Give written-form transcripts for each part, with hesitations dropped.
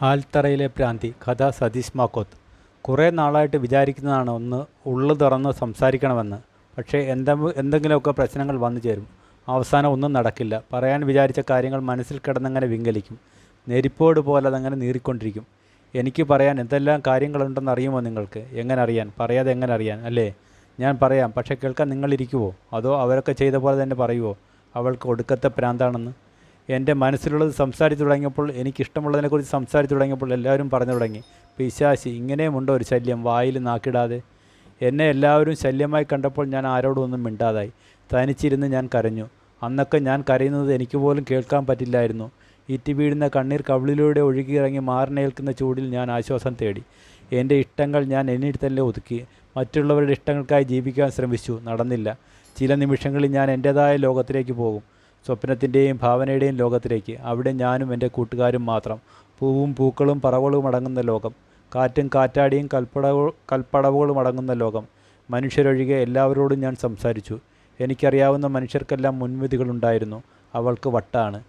ആൽത്തറയിലെ ഭ്രാന്തി. കഥ സതീഷ് മാക്കോത്ത്. കുറേ നാളായിട്ട് വിചാരിക്കുന്നതാണ് ഒന്ന് ഉള്ളു തുറന്ന് സംസാരിക്കണമെന്ന്. പക്ഷേ എന്തെങ്കിലുമൊക്കെ പ്രശ്നങ്ങൾ വന്നു ചേരും. അവസാനം ഒന്നും നടക്കില്ല. പറയാൻ വിചാരിച്ച കാര്യങ്ങൾ മനസ്സിൽ കിടന്നങ്ങനെ വിങ്കലിക്കും. നെരിപ്പോട് പോലെ അതങ്ങനെ നീറിക്കൊണ്ടിരിക്കും. എനിക്ക് പറയാൻ എന്തെല്ലാം കാര്യങ്ങളുണ്ടെന്ന് അറിയുമോ നിങ്ങൾക്ക്? എങ്ങനെ അറിയാൻ? പറയാതെ എങ്ങനെ അറിയാൻ, അല്ലേ? ഞാൻ പറയാം, പക്ഷേ കേൾക്കാൻ നിങ്ങളിരിക്കുമോ? അതോ അവരൊക്കെ ചെയ്ത പോലെ തന്നെ പറയുമോ അവൾക്ക് ഒടുക്കത്തെ ഭ്രാന്താണെന്ന്? എൻ്റെ മനസ്സിലുള്ളത് സംസാരിച്ചു തുടങ്ങിയപ്പോൾ, എനിക്കിഷ്ടമുള്ളതിനെക്കുറിച്ച് സംസാരിച്ചു തുടങ്ങിയപ്പോൾ എല്ലാവരും പറഞ്ഞു തുടങ്ങി, പിശാചി, ഇങ്ങനെയുമുണ്ടോ ഒരു ശല്യം, വായിൽ നാക്കിടാതെ. എന്നെ എല്ലാവരും ശല്യമായി കണ്ടപ്പോൾ ഞാൻ ആരോടും ഒന്നും മിണ്ടാതായി. തനിച്ചിരുന്ന് ഞാൻ കരഞ്ഞു. അന്നൊക്കെ ഞാൻ കരയുന്നത് എനിക്ക് പോലും കേൾക്കാൻ പറ്റില്ലായിരുന്നു. ഇറ്റി വീഴുന്ന കണ്ണീർ കവിളിലൂടെ ഒഴുകിയിറങ്ങി മാറിനേൽക്കുന്ന ചൂടിൽ ഞാൻ ആശ്വാസം തേടി. എൻ്റെ ഇഷ്ടങ്ങൾ ഞാൻ എന്നിൽ തന്നെ ഒതുക്കി. മറ്റുള്ളവരുടെ ഇഷ്ടങ്ങൾക്കായി ജീവിക്കാൻ ശ്രമിച്ചു. നടന്നില്ല. ചില നിമിഷങ്ങളിൽ ഞാൻ എൻ്റേതായ ലോകത്തിലേക്ക് പോകും. സ്വപ്നത്തിൻ്റെയും ഭാവനയുടെയും ലോകത്തിലേക്ക്. അവിടെ ഞാനും എൻ്റെ കൂട്ടുകാരും മാത്രം. പൂവും പൂക്കളും പറവകളും അടങ്ങുന്ന ലോകം. കാറ്റും കാറ്റാടിയും കൽപ്പടവുകളും അടങ്ങുന്ന ലോകം. മനുഷ്യരൊഴികെ എല്ലാവരോടും ഞാൻ സംസാരിച്ചു. എനിക്കറിയാവുന്ന മനുഷ്യർക്കെല്ലാം മുൻവിധികളുണ്ടായിരുന്നു. അവൾക്ക് വട്ടാണ്.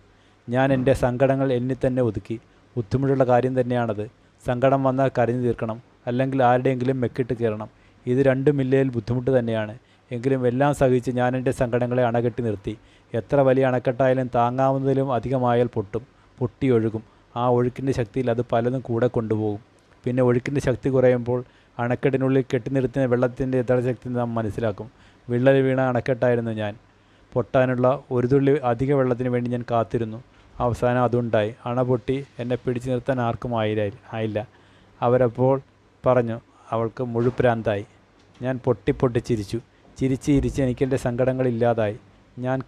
ഞാൻ എൻ്റെ സങ്കടങ്ങൾ എന്നിൽ തന്നെ ഒതുക്കി. ബുദ്ധിമുട്ടുള്ള കാര്യം തന്നെയാണത്. സങ്കടം വന്നാൽ കരഞ്ഞു തീർക്കണം, അല്ലെങ്കിൽ ആരുടെയെങ്കിലും മെക്കിട്ട് കയറണം. ഇത് രണ്ടുമില്ലേൽ ബുദ്ധിമുട്ട് തന്നെയാണ്. എങ്കിലും എല്ലാം സഹിച്ച് ഞാൻ എൻ്റെ സങ്കടങ്ങളെ അണകെട്ടി നിർത്തി. എത്ര വലിയ അണക്കെട്ടായാലും താങ്ങാവുന്നതിലും അധികമായാൽ പൊട്ടിയൊഴുകും. ആ ഒഴുക്കിൻ്റെ ശക്തിയിൽ അത് പലതും കൂടെ കൊണ്ടുപോകും. പിന്നെ ഒഴുക്കിൻ്റെ ശക്തി കുറയുമ്പോൾ അണക്കെട്ടിനുള്ളിൽ കെട്ടിനിർത്തുന്ന വെള്ളത്തിൻ്റെ യഥാശക്തി നാം മനസ്സിലാക്കും. വിള്ളൽ വീണ അണക്കെട്ടായിരുന്നു ഞാൻ. പൊട്ടാനുള്ള ഒരു തുള്ളി അധിക വെള്ളത്തിന് വേണ്ടി ഞാൻ കാത്തിരുന്നു. അവസാനം അതുണ്ടായി. അണ പൊട്ടി. എന്നെ പിടിച്ചു നിർത്താൻ ആർക്കും ആയില്ല. അവരപ്പോൾ പറഞ്ഞു, അവൾക്ക് മുഴുപ്രാന്തായി. ഞാൻ പൊട്ടി ചിരിച്ചു. ചിരിച്ച് എനിക്കെൻ്റെ സങ്കടങ്ങളില്ലാതായി. ഞാൻ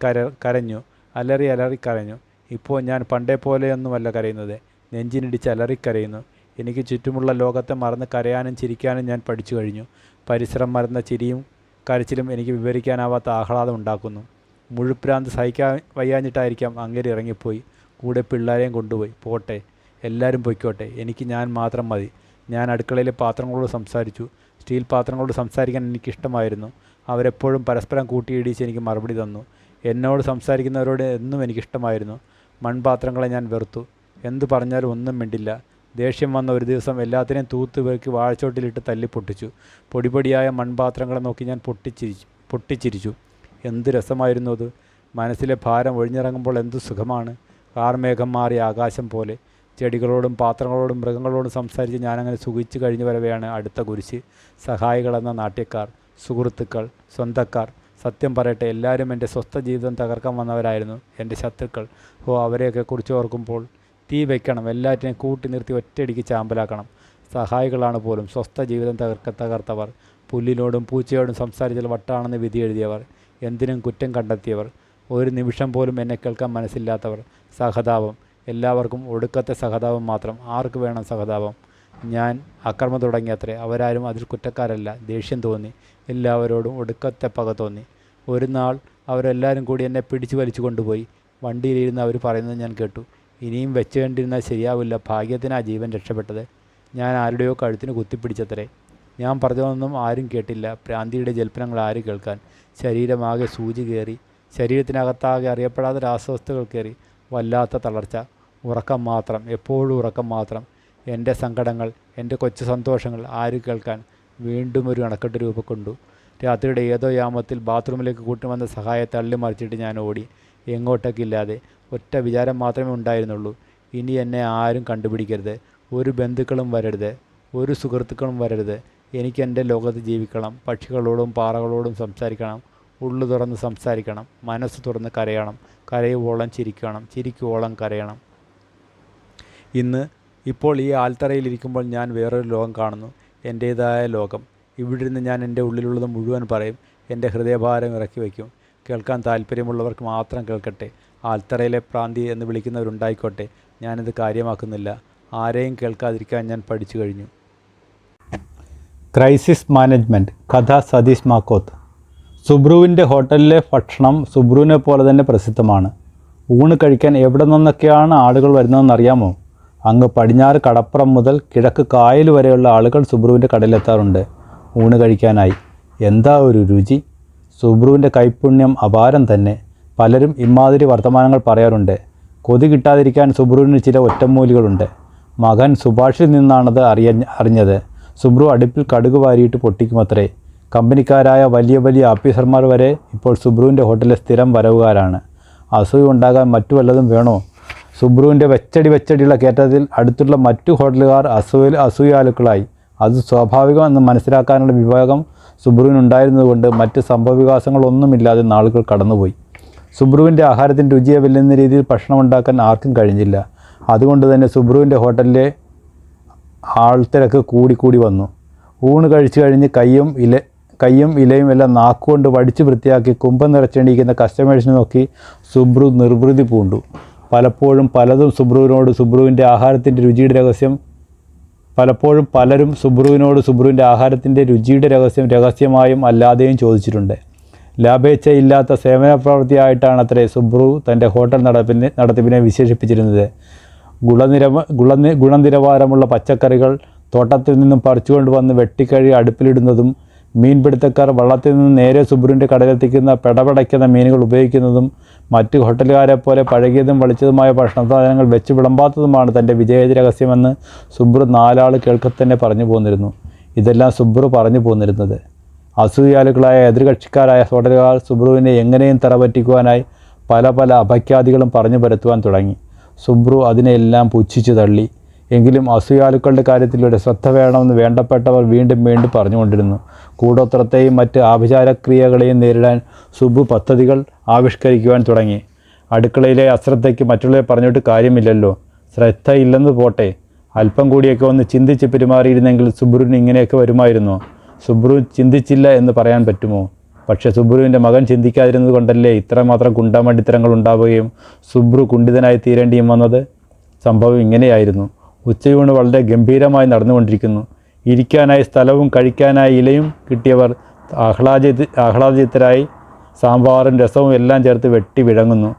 കരഞ്ഞു. അലറി കരഞ്ഞു. ഇപ്പോൾ ഞാൻ പണ്ടേ പോലെയൊന്നുമല്ല കരയുന്നത്. നെഞ്ചിനിടിച്ച് അലറിക്കരയുന്നു. എനിക്ക് ചുറ്റുമുള്ള ലോകത്തെ മറന്ന് കരയാനും ചിരിക്കാനും ഞാൻ പഠിച്ചു കഴിഞ്ഞു. പരിസരം മറന്ന ചിരിയും കരച്ചിലും എനിക്ക് വിവരിക്കാനാവാത്ത ആഹ്ലാദം ഉണ്ടാക്കുന്നു. മുഴുപ്രാന്ത് സഹിക്കാൻ വയ്യാഞ്ഞിട്ടായിരിക്കാം അങ്ങേര് ഇറങ്ങിപ്പോയി. കൂടെ പിള്ളേരെയും കൊണ്ടുപോയി. പോട്ടെ, എല്ലാവരും പൊയ്ക്കോട്ടെ. എനിക്ക് ഞാൻ മാത്രം മതി. ഞാൻ അടുക്കളയിലെ പാത്രങ്ങളോട് സംസാരിച്ചു. സ്റ്റീൽ പാത്രങ്ങളോട് സംസാരിക്കാൻ എനിക്കിഷ്ടമായിരുന്നു. അവരെപ്പോഴും പരസ്പരം കൂട്ടിയിടിച്ച് എനിക്ക് മറുപടി തന്നു. എന്നോട് സംസാരിക്കുന്നവരോട് എന്നും എനിക്കിഷ്ടമായിരുന്നു. മൺപാത്രങ്ങളെ ഞാൻ വെറുത്തു. എന്തു പറഞ്ഞാലും ഒന്നും മിണ്ടില്ല. ദേഷ്യം വന്ന ഒരു ദിവസം എല്ലാത്തിനെയും തൂത്തുപേക്കി വാഴച്ചോട്ടിലിട്ട് തല്ലി പൊട്ടിച്ചു. പൊടിപൊടിയായ മൺപാത്രങ്ങളെ നോക്കി ഞാൻ പൊട്ടിച്ചിരിച്ചു. എന്ത് രസമായിരുന്നു അത്! മനസ്സിലെ ഭാരം ഒഴിഞ്ഞിറങ്ങുമ്പോൾ എന്തു സുഖമാണ്! കാർമേഘം മാറിയ ആകാശം പോലെ. ചെടികളോടും പാത്രങ്ങളോടും മൃഗങ്ങളോടും സംസാരിച്ച് ഞാനങ്ങനെ സുഖിച്ചു കഴിഞ്ഞു വരവെയാണ് അടുത്ത കുരിശ്. സഹായികളെന്ന നാട്യക്കാർ, സുഹൃത്തുക്കൾ, സ്വന്തക്കാർ. സത്യം പറയട്ടെ, എല്ലാവരും എൻ്റെ സ്വസ്ഥ ജീവിതം തകർക്കാൻ വന്നവരായിരുന്നു. എൻ്റെ ശത്രുക്കൾ. അവരെയൊക്കെ കുറിച്ച് ഓർക്കുമ്പോൾ തീ വയ്ക്കണം. എല്ലാറ്റിനെയും കൂട്ടി നിർത്തി ഒറ്റയടിക്ക് ചാമ്പലാക്കണം. സഹായികളാണ് പോലും സ്വസ്ഥ ജീവിതം തകർത്തവർ. പുല്ലിനോടും പൂച്ചയോടും സംസാരിച്ചാൽ വട്ടാണെന്ന് വിധി എഴുതിയവർ. എന്തിനും കുറ്റം കണ്ടെത്തിയവർ. ഒരു നിമിഷം പോലും എന്നെ കേൾക്കാൻ മനസ്സില്ലാത്തവർ. സഹതാപം. എല്ലാവർക്കും ഒടുക്കത്തെ സഹതാപം മാത്രം. ആർക്ക് വേണം സഹതാപം? ഞാൻ അക്രമം തുടങ്ങിയത്രേ. അവരാരും അതിൽ കുറ്റക്കാരല്ല. ദേഷ്യം തോന്നി. എല്ലാവരോടും ഒടുക്കത്തെ പക തോന്നി. ഒരു നാൾ അവരെല്ലാവരും കൂടി എന്നെ പിടിച്ചു വലിച്ചു കൊണ്ടുപോയി. വണ്ടിയിലിരുന്ന് അവർ പറയുന്നത് ഞാൻ കേട്ടു. ഇനിയും വെച്ചുകൊണ്ടിരുന്നാൽ ശരിയാവില്ല. ഭാഗ്യത്തിനാ ജീവൻ രക്ഷപ്പെട്ടത്. ഞാൻ ആരുടെയോ കഴുത്തിന് കുത്തിപ്പിടിച്ചത്രേ. ഞാൻ പറഞ്ഞതൊന്നും ആരും കേട്ടില്ല. ഭ്രാന്തിയുടെ ജൽപ്പനങ്ങൾ ആര് കേൾക്കാൻ? ശരീരമാകെ സൂചി കയറി. ശരീരത്തിനകത്താകെ അറിയപ്പെടാത്ത രാസവസ്തുക്കൾ കയറി. വല്ലാത്ത തളർച്ച. ഉറക്കം മാത്രം. എപ്പോഴും ഉറക്കം മാത്രം. എൻ്റെ സങ്കടങ്ങൾ, എൻ്റെ കൊച്ചു സന്തോഷങ്ങൾ ആര് കേൾക്കാൻ? വീണ്ടും ഒരു അണക്കെട്ട് രൂപക്കൊണ്ടു. രാത്രിയുടെ ഏതോ യാമത്തിൽ ബാത്റൂമിലേക്ക് കൂട്ടിവന്ന സഹായെ തള്ളി മറിച്ചിട്ട് ഞാൻ ഓടി. എങ്ങോട്ടേക്കില്ലാതെ. ഒറ്റ വിചാരം മാത്രമേ ഉണ്ടായിരുന്നുള്ളൂ. ഇനി എന്നെ ആരും കണ്ടുപിടിക്കരുത്. ഒരു ബന്ധുക്കളും വരരുത്. ഒരു സുഹൃത്തുക്കളും വരരുത്. എനിക്ക് എൻ്റെ ലോകത്ത് ജീവിക്കണം. പക്ഷികളോടും പാറകളോടും സംസാരിക്കണം. ഉള്ളു തുറന്ന് സംസാരിക്കണം. മനസ്സ് തുറന്ന് കരയണം. കരയുവോളം ചിരിക്കണം. ചിരിക്കുവോളം കരയണം. ഇപ്പോൾ ഈ ആൽത്തറയിലിരിക്കുമ്പോൾ ഞാൻ വേറൊരു ലോകം കാണുന്നു. എൻ്റേതായ ലോകം. ഇവിടിരുന്ന് ഞാൻ എൻ്റെ ഉള്ളിലുള്ളത് മുഴുവൻ പറയും. എൻ്റെ ഹൃദയഭാരം ഇറക്കി വയ്ക്കും. കേൾക്കാൻ താല്പര്യമുള്ളവർക്ക് മാത്രം കേൾക്കട്ടെ. ആൽത്തറയിലെ ഭ്രാന്തി എന്ന് വിളിക്കുന്നവരുണ്ടായിക്കോട്ടെ. ഞാനിത് കാര്യമാക്കുന്നില്ല. ആരെയും കേൾക്കാതിരിക്കാൻ ഞാൻ പഠിച്ചു കഴിഞ്ഞു. Crisis management. കഥ സതീഷ് മാക്കോത്ത്. സുബ്രുവിൻ്റെ ഹോട്ടലിലെ ഭക്ഷണം സുബ്രുവിനെ പോലെ തന്നെ പ്രസിദ്ധമാണ്. ഊണ് കഴിക്കാൻ എവിടെ നിന്നൊക്കെയാണ് ആളുകൾ വരുന്നതെന്നറിയാമോ? അങ്ങ് പടിഞ്ഞാറ് കടപ്പുറം മുതൽ കിഴക്ക് കായൽ വരെയുള്ള ആളുകൾ സുബ്രുവിൻ്റെ കടയിലെത്താറുണ്ട് ഊണ് കഴിക്കാനായി. എന്താ ഒരു രുചി! സുബ്രുവിൻ്റെ കൈപുണ്യം അപാരം തന്നെ. പലരും ഇമാതിരി വർത്തമാനങ്ങൾ പറയാറുണ്ട്. കൊതി കിട്ടാതിരിക്കാൻ സുബ്രുവിന് ചില ഒറ്റമൂലികളുണ്ട്. മകൻ സുഭാഷിൽ നിന്നാണത് അറിഞ്ഞത്. സുബ്രു അടുപ്പിൽ കടുക് വാരിയിട്ട് പൊട്ടിക്കുമത്രേ. കമ്പനിക്കാരായ വലിയ വലിയ ഓഫീസർമാർ വരെ ഇപ്പോൾ സുബ്രുവിൻ്റെ ഹോട്ടലിലെ സ്ഥിരം വരവുകാരാണ്. അസൂയ ഉണ്ടാകാൻ മറ്റു വല്ലതും വേണോ? സുബ്രുവിൻ്റെ വെച്ചടിയുള്ള കയറ്റത്തിൽ അടുത്തുള്ള മറ്റു ഹോട്ടലുകാർ അസൂയാലുക്കളായി. അത് സ്വാഭാവികമെന്ന് മനസ്സിലാക്കാനുള്ള വിവേകം സുബ്രുവിനുണ്ടായിരുന്നതുകൊണ്ട് മറ്റ് സംഭവവികാസങ്ങളൊന്നുമില്ലാതെ നാളുകൾ കടന്നുപോയി. സുബ്രുവിൻ്റെ ആഹാരത്തിൻ്റെ രുചിയെ വെല്ലുന്ന രീതിയിൽ ഭക്ഷണം ഉണ്ടാക്കാൻ ആർക്കും കഴിഞ്ഞില്ല. അതുകൊണ്ട് തന്നെ സുബ്രുവിൻ്റെ ഹോട്ടലിലെ ആൾത്തിരക്ക് കൂടി വന്നു. ഊണ് കഴിച്ചു കഴിഞ്ഞ് കയ്യും ഇലയും എല്ലാം നാക്കുകൊണ്ട് വടിച്ച് വൃത്തിയാക്കി കുമ്പം നിറച്ചെണീക്കുന്ന കസ്റ്റമേഴ്സിനെ നോക്കി സുബ്രു നിർവൃതി പൂണ്ടു. പലപ്പോഴും പലരും സുബ്രുവിനോട് സുബ്രുവിൻ്റെ ആഹാരത്തിൻ്റെ രുചിയുടെ രഹസ്യം രഹസ്യമായും അല്ലാതെയും ചോദിച്ചിട്ടുണ്ട്. ലാഭേച്ഛയില്ലാത്ത സേവന പ്രവൃത്തിയായിട്ടാണത്രേ സുബ്രു തൻ്റെ ഹോട്ടൽ നടത്തിപ്പിനെ വിശേഷിപ്പിച്ചിരുന്നത്. ഗുണനിലവാരമുള്ള പച്ചക്കറികൾ തോട്ടത്തിൽ നിന്നും പറിച്ചുകൊണ്ടുവന്ന് വെട്ടിക്കഴുകി അടുപ്പിലിടുന്നതും മീൻപിടുത്തക്കാർ വള്ളത്തിൽ നിന്ന് നേരെ സുബ്രുവിൻ്റെ കടലെത്തിക്കുന്ന പെടപെടയ്ക്കുന്ന മീനുകൾ ഉപയോഗിക്കുന്നതും മറ്റ് ഹോട്ടലുകാരെ പോലെ പഴകിയതും വളിച്ചതുമായ ഭക്ഷണ സാധനങ്ങൾ വെച്ച് വിളമ്പാത്തതുമാണ് തൻ്റെ വിജയ രഹസ്യമെന്ന് സുബ്രു നാലാൾ കേൾക്കത്തന്നെ പറഞ്ഞു പോന്നിരുന്നു. ഇതെല്ലാം സുബ്രു പറഞ്ഞു പോന്നിരുന്നത്. അസൂയാലുക്കളായ എതിർകക്ഷിക്കാരായ ഹോട്ടലുകാർ സുബ്രുവിനെ എങ്ങനെയും തറപറ്റിക്കുവാനായി പല അപഖ്യാതികളും പറഞ്ഞു പരത്തുവാൻ തുടങ്ങി. സുബ്രു അതിനെല്ലാം പുച്ഛിച്ചു തള്ളി. എങ്കിലും അസൂയാലുക്കളുടെ കാര്യത്തിലൂടെ ശ്രദ്ധ വേണമെന്ന് വേണ്ടപ്പെട്ടവർ വീണ്ടും പറഞ്ഞുകൊണ്ടിരുന്നു. കൂടോത്രത്തെയും മറ്റ് ആഭിചാരക്രിയകളെയും നേരിടാൻ സുബ്രു പദ്ധതികൾ ആവിഷ്കരിക്കുവാൻ തുടങ്ങി. അടുക്കളയിലെ അശ്രദ്ധയ്ക്ക് മറ്റുള്ളവരെ പറഞ്ഞിട്ട് കാര്യമില്ലല്ലോ. ശ്രദ്ധയില്ലെന്ന് പോട്ടെ, അല്പം കൂടിയൊക്കെ ഒന്ന് ചിന്തിച്ച് പെരുമാറിയിരുന്നെങ്കിൽ സുബ്രുവിന് ഇങ്ങനെയൊക്കെ വരുമായിരുന്നോ? സുബ്രു ചിന്തിച്ചില്ല എന്ന് പറയാൻ പറ്റുമോ? പക്ഷേ സുബ്രുവിൻ്റെ മകൻ ചിന്തിക്കാതിരുന്നത് കൊണ്ടല്ലേ ഇത്രമാത്രം കുണ്ടാമണ്ടിത്തരങ്ങൾ ഉണ്ടാവുകയും സുബ്രു കുണ്ഠിതനായി തീരേണ്ടിയും വന്നത്? സംഭവം ഇങ്ങനെയായിരുന്നു. ഉച്ചയൂണ് വളരെ ഗംഭീരമായി നടന്നുകൊണ്ടിരിക്കുന്നു. ഇരിക്കാനായി സ്ഥലവും കഴിക്കാനായി ഇലയും കിട്ടിയവർ ആഹ്ലാദചിത്തരായി സാമ്പാറും രസവും എല്ലാം ചേർത്ത് വെട്ടി വിഴുങ്ങുന്നു.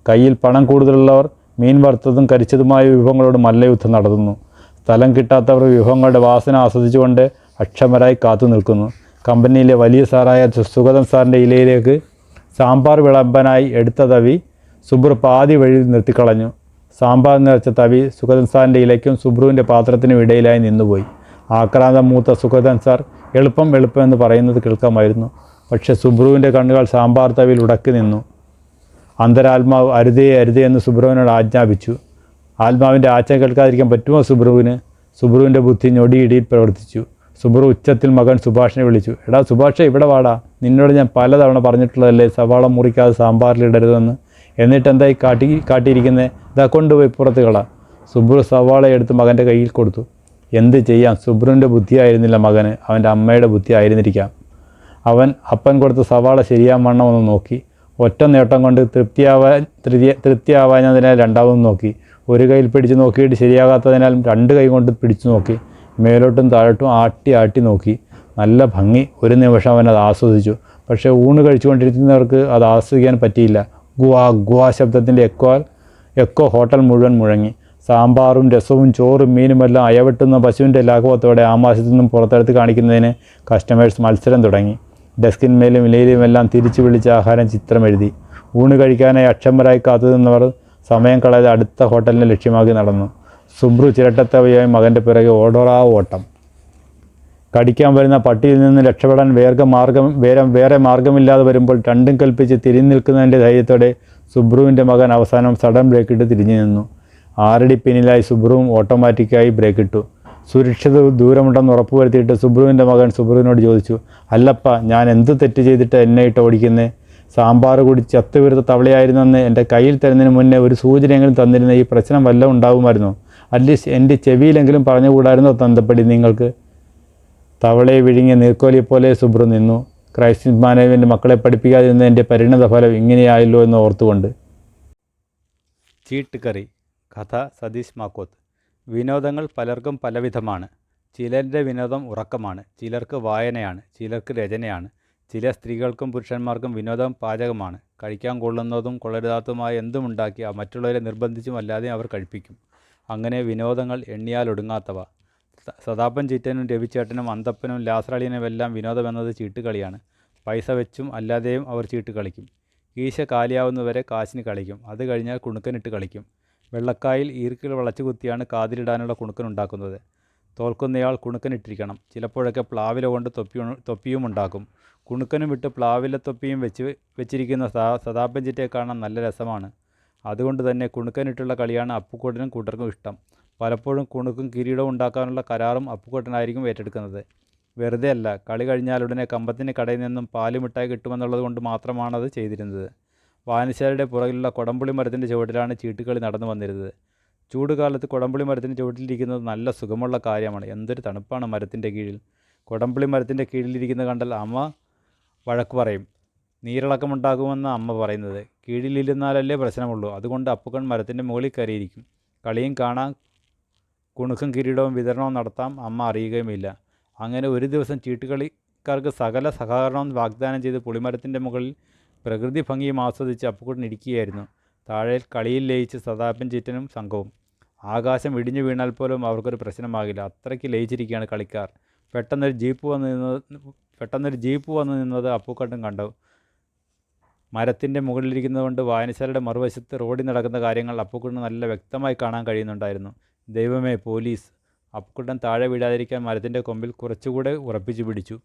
കയ്യിൽ പണം കൂടുതലുള്ളവർ മീൻ വറുത്തതും കരിച്ചതുമായ വിഭവങ്ങളോട് മല്ലയുദ്ധം നടത്തുന്നു. സ്ഥലം കിട്ടാത്തവർ വിഭവങ്ങളുടെ വാസന ആസ്വദിച്ചുകൊണ്ട് അക്ഷമരായി കാത്തു നിൽക്കുന്നു. കമ്പനിയിലെ വലിയ സാറായ സുഗതൻ സാറിൻ്റെ ഇലയിലേക്ക് സാമ്പാർ വിളമ്പനായി എടുത്ത തവി സുബ്രു പാതി വഴി നിർത്തിക്കളഞ്ഞു. സാമ്പാർ നിറച്ച തവി സുഗതൻ സാറിൻ്റെ ഇലയ്ക്കും സുബ്രുവിൻ്റെ പാത്രത്തിനും ഇടയിലായി നിന്നുപോയി. ആക്രാന്തം മൂത്ത സുഗതൻ സാർ എളുപ്പം എന്ന് പറയുന്നത് കേൾക്കാമായിരുന്നു. പക്ഷേ സുബ്രുവിൻ്റെ കണ്ണുകൾ സാമ്പാർ തവിയിൽ ഉടക്കി നിന്നു. അന്തരാത്മാവ് അരുതേ എന്ന് സുബ്രുവിനോട് ആജ്ഞാപിച്ചു. ആത്മാവിൻ്റെ ആച്ച കേൾക്കാതിരിക്കാൻ പറ്റുമോ സുബ്രുവിന്? സുബ്രുവിൻ്റെ ബുദ്ധി ഞൊടിയിടിയിൽ പ്രവർത്തിച്ചു. സുബ്രു ഉച്ചത്തിൽ മകൻ സുഭാഷിനെ വിളിച്ചു. എടാ സുഭാഷേ, ഇവിടെ വാടാ. നിന്നോട് ഞാൻ പലതവണ പറഞ്ഞിട്ടുള്ളതല്ലേ സവാള മുറിക്കാതെ സാമ്പാറിലിടരുതെന്ന്. എന്നിട്ട് എന്തായി കാട്ടിയിരിക്കുന്നത്? ഇതാ കൊണ്ടുപോയി പുറത്ത് കള. സുബ്രു സവാള എടുത്ത് മകൻ്റെ കയ്യിൽ കൊടുത്തു. എന്ത് ചെയ്യാം, സുബ്രുവിൻ്റെ ബുദ്ധിയായിരുന്നില്ല മകന്, അവൻ്റെ അമ്മയുടെ ബുദ്ധി ആയിരുന്നിരിക്കാം. അവൻ അപ്പൻ കൊടുത്ത സവാള ശരിയാവണ്ണം ഒന്ന് നോക്കി. ഒറ്റ നേട്ടം കൊണ്ട് തൃപ്തിയാവാഞ്ഞതിനാൽ രണ്ടാമതും നോക്കി. ഒരു കൈയിൽ പിടിച്ച് നോക്കിയിട്ട് ശരിയാകാത്തതിനാൽ രണ്ട് കൈ കൊണ്ട് പിടിച്ചു നോക്കി. മേലോട്ടും താഴോട്ടും ആട്ടി നോക്കി. നല്ല ഭംഗി. ഒരു നിമിഷം അവൻ അത് ആസ്വദിച്ചു. പക്ഷേ ഊണ് കഴിച്ചുകൊണ്ടിരിക്കുന്നവർക്ക് അത് ആസ്വദിക്കാൻ പറ്റിയില്ല. ഗുവാ ശബ്ദത്തിൻ്റെ എക്കോ ഹോട്ടൽ മുഴുവൻ മുഴങ്ങി. സാമ്പാറും രസവും ചോറും മീനുമെല്ലാം അയവെട്ടുന്ന പശുവിൻ്റെ ലാഘവത്തോടെ ആമാശത്തു നിന്നും പുറത്തെടുത്ത് കാണിക്കുന്നതിന് കസ്റ്റമേഴ്സ് മത്സരം തുടങ്ങി. ഡെസ്കിന്മേലും ഇലയിലുമെല്ലാം തിരിച്ചു വിളിച്ച ആഹാരം ചിത്രമെഴുതി. ഊണ് കഴിക്കാനായി അക്ഷമരായി കാത്തുനിന്നവർ സമയം കളയാതെ അടുത്ത ഹോട്ടലിനെ ലക്ഷ്യമാക്കി നടന്നു. സുബ്രു ചിരട്ടത്തവയായി മകൻ്റെ പിറകെ ഓട്ടം. കടിക്കാൻ വരുന്ന പട്ടിയിൽ നിന്ന് രക്ഷപ്പെടാൻ വേറെ മാർഗമില്ലാതെ വരുമ്പോൾ രണ്ടും കൽപ്പിച്ച് തിരിഞ്ഞു നിൽക്കുന്നതിൻ്റെ ധൈര്യത്തോടെ സുബ്രുവിൻ്റെ മകൻ അവസാനം സഡൻ ബ്രേക്കിട്ട് തിരിഞ്ഞു നിന്നു. 6 അടി പിന്നിലായി സുബ്രുവും ഓട്ടോമാറ്റിക്കായി ബ്രേക്കിട്ടു. സുരക്ഷിത ദൂരമുണ്ടെന്ന് ഉറപ്പുവരുത്തിയിട്ട് സുബ്രുവിൻ്റെ മകൻ സുബ്രുവിനോട് ചോദിച്ചു, അല്ലപ്പ, ഞാൻ എന്ത് തെറ്റ് ചെയ്തിട്ട് എന്നെ ഇട്ട് ഓടിക്കുന്നേ? സാമ്പാർ കൂടി ചത്തുവീർത്ത തവളയായിരുന്നെന്ന് എൻ്റെ കയ്യിൽ തരുന്നതിന് മുന്നേ ഒരു സൂചനയെങ്കിലും തന്നിരുന്ന ഈ പ്രശ്നം വല്ലതും ഉണ്ടാകുമായിരുന്നോ? അറ്റ്ലീസ്റ്റ് എൻ്റെ ചെവിയിലെങ്കിലും പറഞ്ഞുകൂടായിരുന്നോ തന്തപ്പടി നിങ്ങൾക്ക്? തവളയെ വിഴുങ്ങിയ നീർക്കോലിയെപ്പോലെ സുബ്രു നിന്നു. ക്രൈസ്റ്റ് മാനേവിൻ്റെ മക്കളെ പഠിപ്പിക്കാതിരുന്ന എൻ്റെ പരിണത ഫലം ഇങ്ങനെയായല്ലോ എന്ന് ഓർത്തുകൊണ്ട്. ചീട്ടുകറി. കഥ സതീഷ് മാക്കോത്ത്. വിനോദങ്ങൾ പലർക്കും പലവിധമാണ്. ചിലരുടെ വിനോദം ഉറക്കമാണ്, ചിലർക്ക് വായനയാണ്, ചിലർക്ക് രചനയാണ്. ചില സ്ത്രീകൾക്കും പുരുഷന്മാർക്കും വിനോദം പാചകമാണ്. കഴിക്കാൻ കൊള്ളുന്നതും കൊള്ളരുതാത്തതുമായ എന്തുമുണ്ടാക്കി മറ്റുള്ളവരെ നിർബന്ധിച്ചും അല്ലാതെയും അവർ കഴിപ്പിക്കും. അങ്ങനെ വിനോദങ്ങൾ എണ്ണിയാലൊടുങ്ങാത്തവ. സദാപ്പൻ ചിറ്റനും രവിച്ചേട്ടനും അന്തപ്പനും ലാസ്രളിയനുമെല്ലാം വിനോദമെന്നത് ചീട്ടുകളിയാണ്. പൈസ വെച്ചും അല്ലാതെയും അവർ ചീട്ട് കളിക്കും. കീശ കാലിയാവുന്നവരെ കാശിന് കളിക്കും. അത് കഴിഞ്ഞാൽ കുണുക്കനിട്ട് കളിക്കും. വെള്ളക്കായിൽ ഈർക്കിൽ വളച്ചു കുത്തിയാണ് കാതിലിടാനുള്ള കുണുക്കനുണ്ടാക്കുന്നത്. തോൽക്കുന്നയാൾ കുണുക്കനിട്ടിരിക്കണം. ചിലപ്പോഴൊക്കെ പ്ലാവില കൊണ്ട് തൊപ്പിയും ഉണ്ടാക്കും. കുണുക്കനും വിട്ട് പ്ലാവില തൊപ്പിയും വെച്ചിരിക്കുന്ന സദാപ്പൻ ചിറ്റയെ കാണാൻ നല്ല രസമാണ്. അതുകൊണ്ട് തന്നെ കുണുക്കനിട്ടുള്ള കളിയാണ് അപ്പുക്കുട്ടനും കൂട്ടർക്കും ഇഷ്ടം. പലപ്പോഴും കുണുക്കും കിരീടവും ഉണ്ടാക്കാനുള്ള കരാറും അപ്പുക്കുട്ടനായിരിക്കും ഏറ്റെടുക്കുന്നത്. വെറുതെ അല്ല, കളി കഴിഞ്ഞാലുടനെ കമ്പത്തിൻ്റെ കടയിൽ നിന്നും പാല് മിഠായി കിട്ടുമെന്നുള്ളത് കൊണ്ട് മാത്രമാണത് ചെയ്തിരുന്നത്. വായനശാലയുടെ പുറകിലുള്ള കൊടംപുളി മരത്തിൻ്റെ ചുവട്ടിലാണ് ചീട്ടുകളി നടന്നു വന്നിരുന്നത്. ചൂടുകാലത്ത് കൊടംപുളി മരത്തിൻ്റെ ചുവട്ടിലിരിക്കുന്നത് നല്ല സുഖമുള്ള കാര്യമാണ്. എന്തൊരു തണുപ്പാണ് മരത്തിൻ്റെ കീഴിൽ. കൊടംപുളി മരത്തിൻ്റെ കീഴിലിരിക്കുന്നത് കണ്ടാൽ അമ്മ വഴക്ക് പറയും. നീരിളക്കമുണ്ടാകുമെന്ന് അമ്മ പറയുന്നത്. കീഴിലിരുന്നാലല്ലേ പ്രശ്നമുള്ളൂ. അതുകൊണ്ട് അപ്പുക്കൻ മരത്തിൻ്റെ മുകളിൽ കയറിയിരിക്കും. കളിയും കാണാൻ, കുണുക്കും കിരീടവും വിതരണവും നടത്താം. അമ്മ അറിയുകയുമില്ല. അങ്ങനെ ഒരു ദിവസം ചീട്ടുകളിക്കാർക്ക് സകല സഹകരണവും വാഗ്ദാനം ചെയ്ത് പുളിമരത്തിൻ്റെ മുകളിൽ പ്രകൃതി ഭംഗിയും ആസ്വദിച്ച് അപ്പുക്കുട്ടൻ ഇരിക്കുകയായിരുന്നു. താഴെ കളിയിൽ ലയിച്ച് സദാപ്പൻ ചിറ്റനും സംഘവും. ആകാശം ഇടിഞ്ഞു വീണാൽ പോലും അവർക്കൊരു പ്രശ്നമാകില്ല. അത്രയ്ക്ക് ലയിച്ചിരിക്കുകയാണ് കളിക്കാർ. പെട്ടെന്നൊരു ജീപ്പ് വന്ന് നിന്നത് അപ്പുക്കുട്ടൻ കണ്ടു. മരത്തിൻ്റെ മുകളിലിരിക്കുന്നതുകൊണ്ട് വായനശാലയുടെ മറുവശത്ത് റോഡിൽ നടക്കുന്ന കാര്യങ്ങൾ അപ്പുക്കുട്ടന് നല്ല വ്യക്തമായി കാണാൻ കഴിയുന്നുണ്ടായിരുന്നു. ദൈവമേ, പോലീസ്! അപ്പുക്കുട്ടൻ താഴെ വീഴാതിരിക്കാൻ മരത്തിൻ്റെ കൊമ്പിൽ കുറച്ചുകൂടെ ഉറപ്പിച്ചു പിടിച്ചു.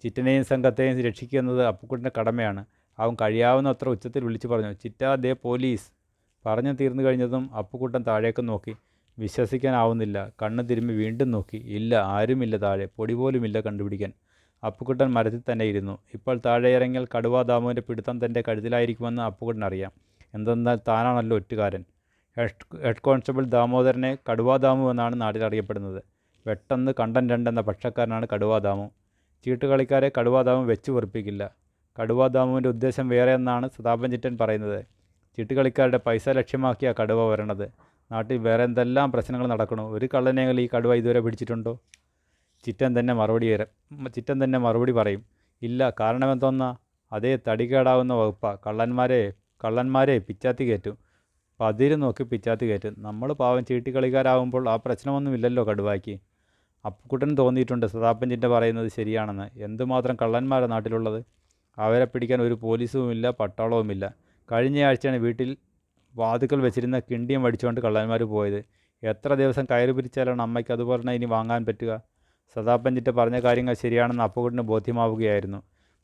ചിറ്റനെയും സംഘത്തെയും രക്ഷിക്കുക എന്നത് അപ്പുക്കുട്ടൻ്റെ കടമയാണ്. അവൻ കഴിയാവുന്നത്ര ഉച്ചത്തിൽ വിളിച്ചു പറഞ്ഞു, ചിറ്റാ, ദേ പോലീസ്! പറഞ്ഞു തീർന്നു കഴിഞ്ഞതും അപ്പുക്കുട്ടൻ താഴേക്ക് നോക്കി. വിശ്വസിക്കാനാവുന്നില്ല. കണ്ണ് തിരുമ്മി വീണ്ടും നോക്കി. ഇല്ല, ആരുമില്ല താഴെ. പൊടി പോലുമില്ല കണ്ടുപിടിക്കാൻ. അപ്പുക്കുട്ടൻ മരത്തിൽ തന്നെ ഇരുന്നു. ഇപ്പോൾ താഴെ ഇറങ്ങിയാൽ കടുവാ ദാമുവിൻ്റെ പിടുത്തം തൻ്റെ കഴുത്തിലായിരിക്കുമെന്ന് അപ്പുക്കുട്ടൻ അറിയാം. എന്തെന്നാൽ താനാണല്ലോ ഒറ്റുകാരൻ. ഹെഡ് കോൺസ്റ്റബിൾ ദാമോദരനെ കടുവാ ദാമു എന്നാണ് നാട്ടിൽ അറിയപ്പെടുന്നത്. പെട്ടെന്ന് കണ്ടൻ രണ്ടെന്ന പക്ഷക്കാരനാണ് കടുവാ ദാമു. ചീട്ടുകളിക്കാരെ കടുവാ ദാമു വെച്ച് വെറുപ്പിക്കില്ല. കടുവാ ദാമുവിൻ്റെ ഉദ്ദേശം വേറെ എന്നാണ് സദാപ്പൻ ചിറ്റൻ പറയുന്നത്. ചീട്ടുകളിക്കാരുടെ പൈസ ലക്ഷ്യമാക്കിയാണ് കടുവ വരണത്. നാട്ടിൽ വേറെ എന്തെല്ലാം പ്രശ്നങ്ങൾ നടക്കണു. ഒരു കള്ളനെങ്കിലും ഈ കടുവ ഇതുവരെ പിടിച്ചിട്ടുണ്ടോ? ചിറ്റൻ തന്നെ മറുപടി പറയും. ഇല്ല. കാരണമെന്തോന്നാ? അതേ, തടികേടാവുന്ന വകുപ്പാ. കള്ളന്മാരെ പിച്ചാത്തി കയറ്റും. പതിര് നോക്കി പിച്ചാത്തി കയറ്റും. നമ്മൾ പാവം ചീട്ടിക്കളിക്കാരാകുമ്പോൾ ആ പ്രശ്നമൊന്നുമില്ലല്ലോ കടുവായ്ക്ക്. അപ്പുക്കുട്ടന് തോന്നിയിട്ടുണ്ട് സദാപ്പൻ ചിറ്റൻ പറയുന്നത് ശരിയാണെന്ന്. എന്തുമാത്രം കള്ളന്മാരാണ് നാട്ടിലുള്ളത്. അവരെ പിടിക്കാൻ ഒരു പോലീസുമില്ല, പട്ടാളവുമില്ല. കഴിഞ്ഞയാഴ്ചയാണ് വീട്ടിൽ വാതുക്കൽ വെച്ചിരുന്ന കിണ്ടിയം വടിച്ചുകൊണ്ട് കള്ളന്മാർ പോയത്. എത്ര ദിവസം കയറി പിരിച്ചാലാണ് അമ്മയ്ക്ക് അതുപോലെ ഇനി വാങ്ങാൻ പറ്റുക? സദാപ്പൻ ചിറ്റ പറഞ്ഞ കാര്യങ്ങൾ ശരിയാണെന്ന് അപ്പുക്കുട്ടന് ബോധ്യമാവുകയായിരുന്നു.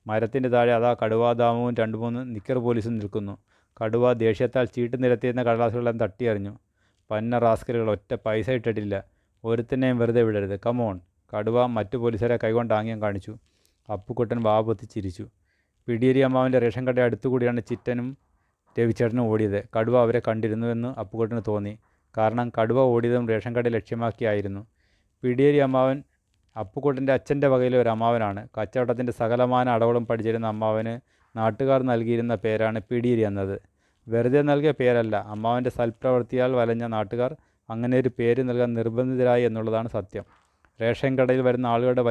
മരത്തിൻ്റെ താഴെ അതാ കടുവാ ദാമുവും 2-3 നിക്കർ പോലീസും നിൽക്കുന്നു. കടുവ ദേഷ്യത്താൽ ചീട്ട് നിരത്തിയിരുന്ന കടലാസുകളെല്ലാം തട്ടിയറിഞ്ഞു. പന്ന റാസ്കലുകൾ, ഒറ്റ പൈസ ഇട്ടിട്ടില്ല. ഒരുത്തനെയും വെറുതെ വിടരുത്. കമോൺ! കടുവ മറ്റു പോലീസുകാരെ കൈകൊണ്ട് ആംഗ്യം കാണിച്ചു. അപ്പുക്കുട്ടൻ വാപൊത്തി ചിരിച്ചു. പിടിയേരി അമ്മാവൻ്റെ റേഷൻ കട അടുത്തുകൂടിയാണ് ചിറ്റനും രവിച്ചേട്ടനും ഓടിയത്. കടുവ അവരെ കണ്ടിരുന്നുവെന്ന് അപ്പുക്കുട്ടന് തോന്നി. കാരണം കടുവ ഓടിയതും റേഷൻ കട ലക്ഷ്യമാക്കിയായിരുന്നു. പിടിയേരി അമ്മാവൻ അപ്പുക്കുട്ടൻ്റെ അച്ഛൻ്റെ വകയിലെ ഒരു അമ്മാവനാണ്. കച്ചവടത്തിൻ്റെ സകലമാന അടവുകളും പഠിച്ചിരുന്ന അമ്മാവന് നാട്ടുകാർ നൽകിയിരുന്ന പേരാണ് പിടിയേരി എന്നത്. വെറുതെ നൽകിയ പേരല്ല. അമ്മാവൻ്റെ സൽപ്രവൃത്തിയാൽ വലഞ്ഞ നാട്ടുകാർ അങ്ങനെ ഒരു പേര് നൽകാൻ നിർബന്ധിതരായി എന്നുള്ളതാണ് സത്യം. റേഷൻ കടയിൽ വരുന്ന ആളുകളുടെ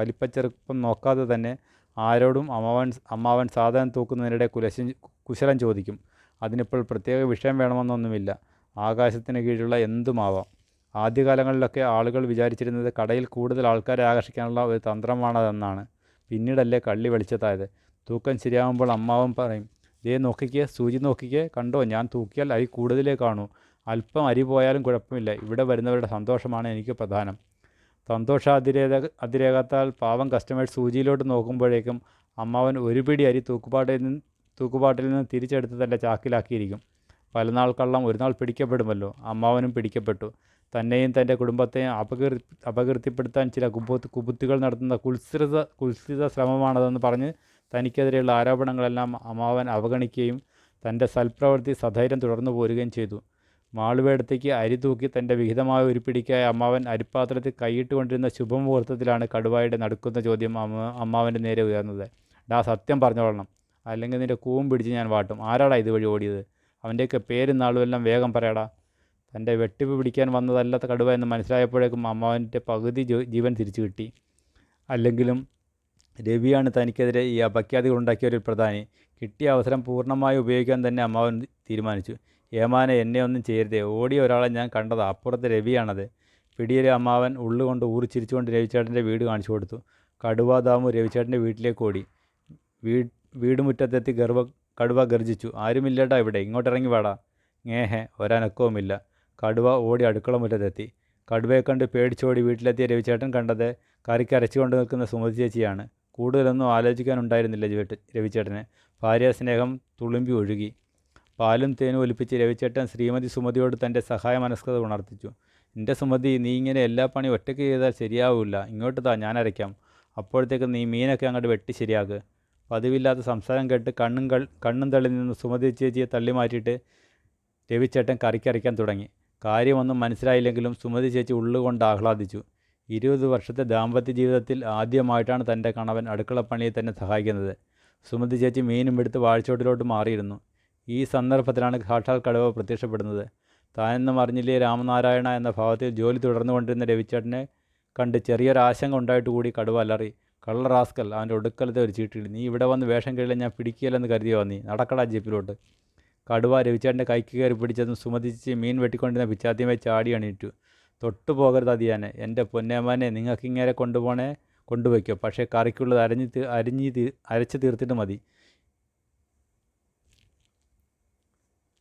വലിപ്പച്ചെറുപ്പം നോക്കാതെ തന്നെ ആരോടും അമ്മാവൻ സാധനം തൂക്കുന്നതിനിടെ കുശലം ചോദിക്കും. അതിനിപ്പോൾ പ്രത്യേക വിഷയം വേണമെന്നൊന്നുമില്ല. ആകാശത്തിന് കീഴിലുള്ള എന്തുമാവാം. ആദ്യകാലങ്ങളിലൊക്കെ ആളുകൾ വിചാരിച്ചിരുന്നത് കടയിൽ കൂടുതൽ ആൾക്കാരെ ആകർഷിക്കാനുള്ള ഒരു തന്ത്രമാണതെന്നാണ്. പിന്നീടല്ലേ കള്ളി വെളിച്ചത്തായത്. തൂക്കം ശരിയാകുമ്പോൾ അമ്മാവൻ പറയും, ദേ നോക്കിക്കേ, സൂചി നോക്കിക്കേ, കണ്ടോ, ഞാൻ തൂക്കിയാൽ അരി കൂടുതലേ കാണൂ. അല്പം അരി പോയാലും കുഴപ്പമില്ല. ഇവിടെ വരുന്നവരുടെ സന്തോഷമാണ് എനിക്ക് പ്രധാനം. അതിരേകത്താൽ പാവം കസ്റ്റമേഴ്സ് സൂചിയിലോട്ട് നോക്കുമ്പോഴേക്കും അമ്മാവൻ ഒരു പിടി അരി തൂക്കുപാട്ടിൽ നിന്ന് തിരിച്ചെടുത്ത് തൻ്റെ ചാക്കിലാക്കിയിരിക്കും. പലനാൾ കള്ളം ഒരു നാൾ പിടിക്കപ്പെടുമല്ലോ. അമ്മാവനും പിടിക്കപ്പെട്ടു. തന്നെയും തൻ്റെ കുടുംബത്തെയും അപകീർത്തിപ്പെടുത്താൻ ചില കുബുത്തുകൾ നടത്തുന്ന കുത്സിത ശ്രമമാണതെന്ന് പറഞ്ഞ് തനിക്കെതിരെയുള്ള ആരോപണങ്ങളെല്ലാം അമ്മാവൻ അവഗണിക്കുകയും തൻ്റെ സൽപ്രവൃത്തി സധൈര്യം തുടർന്നു പോരുകയും ചെയ്തു. മാളുവേടത്തേക്ക് അരി തൂക്കി തൻ്റെ വിഹിതമായ ഒരു പിടിക്കായി അമ്മാവൻ അരിപ്പാത്രത്തിൽ കൈയിട്ട് കൊണ്ടിരുന്ന ശുഭമുഹൂർത്തത്തിലാണ് കടുവായുടെ നടുക്കുന്ന ചോദ്യം അമ്മാവൻ്റെ നേരെ ഉയർന്നത്. ഡാ, സത്യം പറഞ്ഞോളണം, അല്ലെങ്കിൽ നിൻ്റെ കൂവും പിടിച്ച് ഞാൻ വാട്ടും. ആരാടാ ഇതുവഴി ഓടിയത്? അവൻ്റെയൊക്കെ പേരും നാളും എല്ലാം വേഗം പറയടാ. തൻ്റെ വെട്ടിപ്പ് പിടിക്കാൻ വന്നതല്ലാത്ത കടുവ എന്ന് മനസ്സിലായപ്പോഴേക്കും അമ്മാവൻ്റെ പകുതി ജീവൻ തിരിച്ചു കിട്ടി. അല്ലെങ്കിലും രവിയാണ് തനിക്കെതിരെ ഈ അപഖ്യാതികൾ ഉണ്ടാക്കിയ ഒരു പ്രധാനി. കിട്ടിയ അവസരം പൂർണ്ണമായി ഉപയോഗിക്കാൻ തന്നെ അമ്മാവൻ തീരുമാനിച്ചു. ഏമാനെ, എന്നെ ഒന്നും ചെയ്യരുതേ. ഓടിയ ഒരാളെ ഞാൻ കണ്ടതാ. അപ്പുറത്തെ രവിയാണത്. പിടിയേരി അമ്മാവൻ ഉള്ളുകൊണ്ട് ഊറിച്ചിരിച്ചുകൊണ്ട് രവിച്ചേട്ടൻ്റെ വീട് കാണിച്ചു കൊടുത്തു. കടുവാ ദാമു രവിച്ചേട്ടൻ്റെ വീട്ടിലേക്ക് ഓടി. വീടുമുറ്റത്തെത്തി കടുവ ഗർജിച്ചു. ആരുമില്ലേട്ടാ ഇവിടെ, ഇങ്ങോട്ടിറങ്ങി വാടാ. ngേഹെ ഒരനക്കവുമില്ല. കടുവ ഓടി അടുക്കള മുറ്റത്തെത്തി. കടുവയെ കണ്ട് പേടിച്ചോടി വീട്ടിലെത്തിയ രവിചേട്ടൻ കണ്ടത് കറിക്ക് അരച്ചുകൊണ്ട് നിൽക്കുന്ന സുമതി ചേച്ചിയാണ്. കൂടുതലൊന്നും ആലോചിക്കാനുണ്ടായിരുന്നില്ല രവിചേട്ടന്. ഭാര്യാസ്നേഹം തുളുമ്പി ഒഴുകി. പാലും തേനും ഒലിപ്പിച്ച് രവിചേട്ടൻ ശ്രീമതി സുമതിയോട് തൻ്റെ സഹായ മനസ്കത ഉണർത്തിച്ചു. എൻ്റെ സുമതി, നീ ഇങ്ങനെ എല്ലാ പണിയും ഒറ്റയ്ക്ക് ചെയ്താൽ ശരിയാവില്ല. ഇങ്ങോട്ട് താ, ഞാൻ അരയ്ക്കാം. അപ്പോഴത്തേക്ക് നീ മീനൊക്കെ അങ്ങോട്ട് വെട്ടി ശരിയാക്ക്. പതിവില്ലാത്ത സംസാരം കേട്ട് കണ്ണും തള്ളി നിന്ന് സുമതി ചേച്ചിയെ തള്ളി മാറ്റിയിട്ട് രവിചേട്ടൻ കറിക്കരയ്ക്കാൻ തുടങ്ങി. കാര്യമൊന്നും മനസ്സിലായില്ലെങ്കിലും സുമതി ചേച്ചി ഉള്ളുകൊണ്ട് ആഹ്ലാദിച്ചു. 20 വർഷത്തെ ദാമ്പത്യ ജീവിതത്തിൽ ആദ്യമായിട്ടാണ് തൻ്റെ കണവൻ അടുക്കളപ്പണിയിൽ തന്നെ സഹായിക്കുന്നത്. സുമതി ചേച്ചി മീനും എടുത്ത് വാഴ്ചോട്ടിലോട്ട് മാറിയിരുന്നു. ഈ സന്ദർഭത്തിലാണ് സാക്ഷാൽ കടുവ പ്രത്യക്ഷപ്പെടുന്നത്. താനെന്നും അറിഞ്ഞില്ലേ രാമനാരായണ എന്ന ഭാവത്തിൽ ജോലി തുടർന്നുകൊണ്ടിരുന്ന രവിചേട്ടനെ കണ്ട് ചെറിയൊരാശങ്ക ഉണ്ടായിട്ട് കൂടി കടുവ അലറി. കള്ള റാസ്കൽ, അവൻ്റെ ഒടുക്കലത്തെ ഒരു ചീട്ടിൽ. നീ ഇവിടെ വന്ന് വേഷം കഴിയില്ല, ഞാൻ പിടിക്കില്ലെന്ന് കരുതിയോ നീ? നടക്കടാ ജീപ്പിലോട്ട്. കടുവ രവിചേട്ടൻ്റെ കൈക്ക് കയറി പിടിച്ചതും സുമതിച്ച് മീൻ വെട്ടിക്കൊണ്ടിരുന്ന പിച്ചാത്തിയുമായി ചാടി എണീറ്റു. തൊട്ടു പോകരുത് അതിയാനെ. എൻ്റെ പൊന്നേമാനെ, നിങ്ങൾക്കിങ്ങനെ കൊണ്ടുവയ്ക്കോ, പക്ഷേ കറിക്കുള്ളത് അരച്ച് തീർത്തിട്ട് മതി.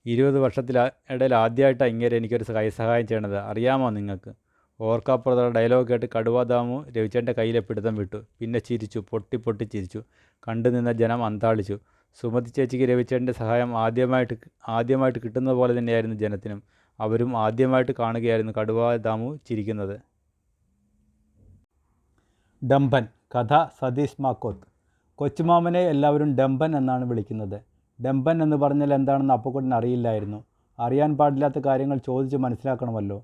20 വർഷത്തിനിടയിൽ ആദ്യമായിട്ടാണ് ഇങ്ങനെ എനിക്കൊരു കൈസഹായം ചെയ്യണത്, അറിയാമോ നിങ്ങൾക്ക്? ഓർക്കാപ്പുറത്തുള്ള ഡയലോഗ് കേട്ട് കടുവ ദാമു രവിചേട്ടൻ്റെ കയ്യിലെ പിടുത്തം വിട്ടു. പിന്നെ ചിരിച്ചു, പൊട്ടി ചിരിച്ചു. കണ്ടു നിന്ന ജനം അന്താളിച്ചു. സുമതി ചേച്ചിക്ക് രവിചേട്ടൻ്റെ സഹായം ആദ്യമായിട്ട് കിട്ടുന്നത് പോലെ തന്നെയായിരുന്നു ജനത്തിനും. അവരും ആദ്യമായിട്ട് കാണുകയായിരുന്നു കടുവ ദാമു ചിരിക്കുന്നത്. ഡംഭൻ. കഥ സതീഷ് മാക്കോത്ത്. കൊച്ചുമാമനെ എല്ലാവരും ഡംഭൻ എന്നാണ് വിളിക്കുന്നത്. ഡംഭൻ എന്ന് പറഞ്ഞാൽ എന്താണെന്ന് അപ്പുക്കുട്ടൻ അറിയില്ലായിരുന്നു. അറിയാൻ പാടില്ലാത്ത കാര്യങ്ങൾ ചോദിച്ച് മനസ്സിലാക്കണമല്ലോ.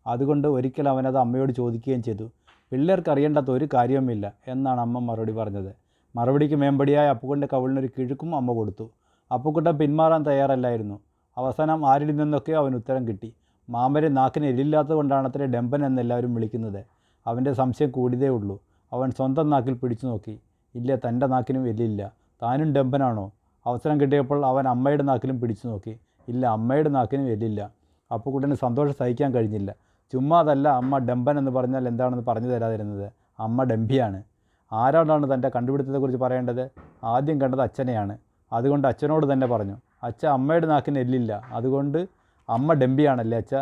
അതുകൊണ്ട് ഒരിക്കൽ അവനത് അമ്മയോട് ചോദിക്കുകയും ചെയ്തു. പിള്ളേർക്ക് അറിയേണ്ടാത്ത ഒരു കാര്യവുമില്ല എന്നാണ് അമ്മ മറുപടി പറഞ്ഞത്. മറുപടിക്ക് മേമ്പടിയായ അപ്പുക്കുട്ടൻ്റെ കവിളിനൊരു കിഴുക്കും അമ്മ കൊടുത്തു. അപ്പുക്കുട്ടൻ പിന്മാറാൻ തയ്യാറല്ലായിരുന്നു. അവസാനം ആരിൽ നിന്നൊക്കെ അവൻ ഉത്തരം കിട്ടി. മാമരെ നാക്കിന് എല്ലില്ലാത്തത് കൊണ്ടാണത്രേ ഡംഭൻ എന്നെല്ലാവരും വിളിക്കുന്നത്. അവൻ്റെ സംശയം കൂടിയതേ ഉള്ളൂ. അവൻ സ്വന്തം നാക്കിൽ പിടിച്ചു നോക്കി. ഇല്ല, തൻ്റെ നാക്കിനും എല്ലില്ല. താനും ഡംഭനാണോ? അവസരം കിട്ടിയപ്പോൾ അവൻ അമ്മയുടെ നാക്കിലും പിടിച്ചു നോക്കി. ഇല്ല, അമ്മയുടെ നാക്കിനും എല്ലില്ല. അപ്പുക്കുട്ടന് സന്തോഷം സഹിക്കാൻ കഴിഞ്ഞില്ല. ചുമ്മാ അതല്ല അമ്മ ഡംഭൻ എന്ന് പറഞ്ഞാൽ എന്താണെന്ന് പറഞ്ഞു തരാതിരുന്നത്. അമ്മ ഡംഭിയാണ്. ആരോടാണ് തൻ്റെ കണ്ടുപിടുത്തത്തെക്കുറിച്ച് പറയേണ്ടത്? ആദ്യം കണ്ടത് അച്ഛനെയാണ്. അതുകൊണ്ട് അച്ഛനോട് തന്നെ പറഞ്ഞു. അച്ഛ, അമ്മയുടെ നാക്കിന് എല്ലില്ല, അതുകൊണ്ട് അമ്മ ഡംഭിയാണല്ലേ അച്ഛ?